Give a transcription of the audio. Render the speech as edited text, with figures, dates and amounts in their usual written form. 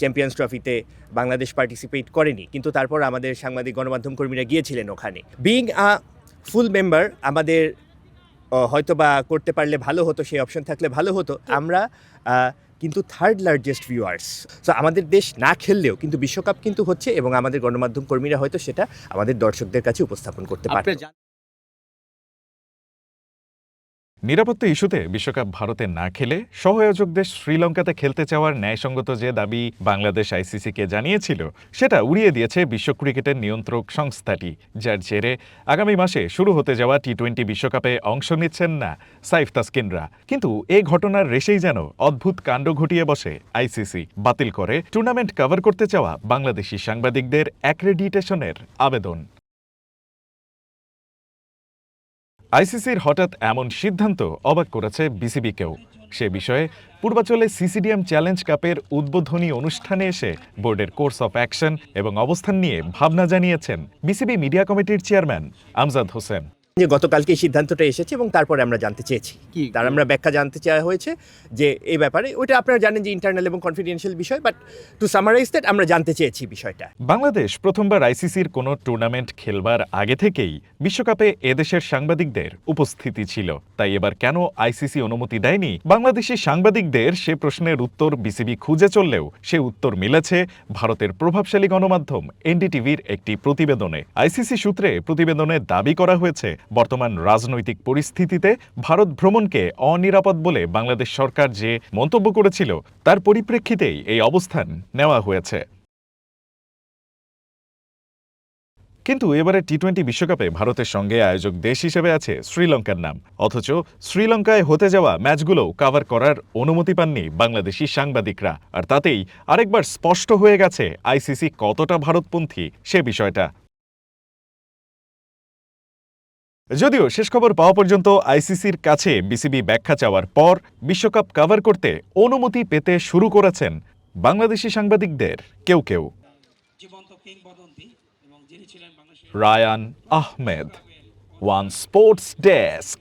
Champions ট্রফিতে Bangladesh participate করেনি, কিন্তু তারপর আমাদের সাংবাদিক গণমাধ্যম কর্মীরা গিয়েছিলেন ওখানে। বিইং আ ফুল মেম্বার আমাদের হয়তো বা করতে পারলে ভালো হতো, সেই অপশন থাকলে ভালো হতো। আমরা কিন্তু থার্ড লার্জেস্ট ভিউয়ার্স। সো আমাদের দেশ না খেললেও কিন্তু বিশ্বকাপ কিন্তু হচ্ছে, এবং আমাদের গণমাধ্যম কর্মীরা হয়তো সেটা আমাদের দর্শকদের কাছে উপস্থাপন করতে পারত। নিরাপত্তা ইস্যুতে বিশ্বকাপ ভারতে না খেলে সহ-আয়োজক দেশ শ্রীলঙ্কাতে খেলতে চাওয়ার ন্যায়সঙ্গত যে দাবি বাংলাদেশ আইসিসিকে জানিয়েছিল, সেটা উড়িয়ে দিয়েছে বিশ্ব ক্রিকেটের নিয়ন্ত্রক সংস্থাটি, যার জেরে আগামী মাসে শুরু হতে যাওয়া টি-20 বিশ্বকাপে অংশ নিচ্ছেন না সাইফ তাসকিনরা। কিন্তু এই ঘটনার রেশেই যেন অদ্ভুত কাণ্ড ঘটিয়ে বসে আইসিসি, বাতিল করে টুর্নামেন্ট কভার করতে চাওয়া বাংলাদেশি সাংবাদিকদের অ্যাক্রেডিটেশনের আবেদন। আইসিসির হঠাৎ এমন সিদ্ধান্ত অবাক করেছে বিসিবিকেও। সে বিষয়ে পূর্বাঞ্চলে সিসিডিএম চ্যালেঞ্জ কাপের উদ্বোধনী অনুষ্ঠানে এসে বোর্ডের কোর্স অফ অ্যাকশন এবং অবস্থান নিয়ে ভাবনা জানিয়েছেন বিসিবি মিডিয়া কমিটির চেয়ারম্যান আমজাদ হোসেন। যে গতকালকে এই সিদ্ধান্তটা এসেছে এবং তারপরে আমরা জানতে চেয়েছি, তার আমরা ব্যাখ্যা জানতে চাওয়া হয়েছে যে এই ব্যাপারে, ওইটা আপনারা জানেন যে ইন্টারনাল এবং কনফিডেন্সিয়াল বিষয়, বাট টু সামারাইজ দ্যাট আমরা জানতে চেয়েছি বিষয়টা। বাংলাদেশ প্রথমবার আইসিসির কোনো টুর্নামেন্ট খেলবার আগে থেকেই বিশ্বকাপে এদেশের সাংবাদিকদের উপস্থিতি ছিল। তাই এবার কেন আইসিসি অনুমতি দেয়নি বাংলাদেশি সাংবাদিকদের, সে প্রশ্নের উত্তর বিসিবি খুঁজে চললেও সে উত্তর মিলেছে ভারতের প্রভাবশালী গণমাধ্যম এনডিটিভির একটি প্রতিবেদনে। আইসিসি সূত্রে প্রতিবেদনে দাবি করা হয়েছে, বর্তমান রাজনৈতিক পরিস্থিতিতে ভারত ভ্রমণকে অনিরাপদ বলে বাংলাদেশ সরকার যে মন্তব্য করেছিল, তার পরিপ্রেক্ষিতেই এই অবস্থান নেওয়া হয়েছে। কিন্তু এবারে টি-20 বিশ্বকাপে ভারতের সঙ্গে আয়োজক দেশ হিসেবে আছে শ্রীলঙ্কার নাম, অথচ শ্রীলঙ্কায় হতে যাওয়া ম্যাচগুলোও কভার করার অনুমতি পাননি বাংলাদেশি সাংবাদিকরা। আর তাতেই আরেকবার স্পষ্ট হয়ে গেছে আইসিসি কতটা ভারতপন্থী সে বিষয়টা। যদিও শেষ খবর পাওয়া পর্যন্ত আইসিসির কাছে বিসিবি ব্যাখ্যা চাওয়ার পর বিশ্বকাপ কভার করতে অনুমতি পেতে শুরু করেছেন বাংলাদেশি সাংবাদিকদের কেউ কেউ। Rayan Ahmed, one sports desk.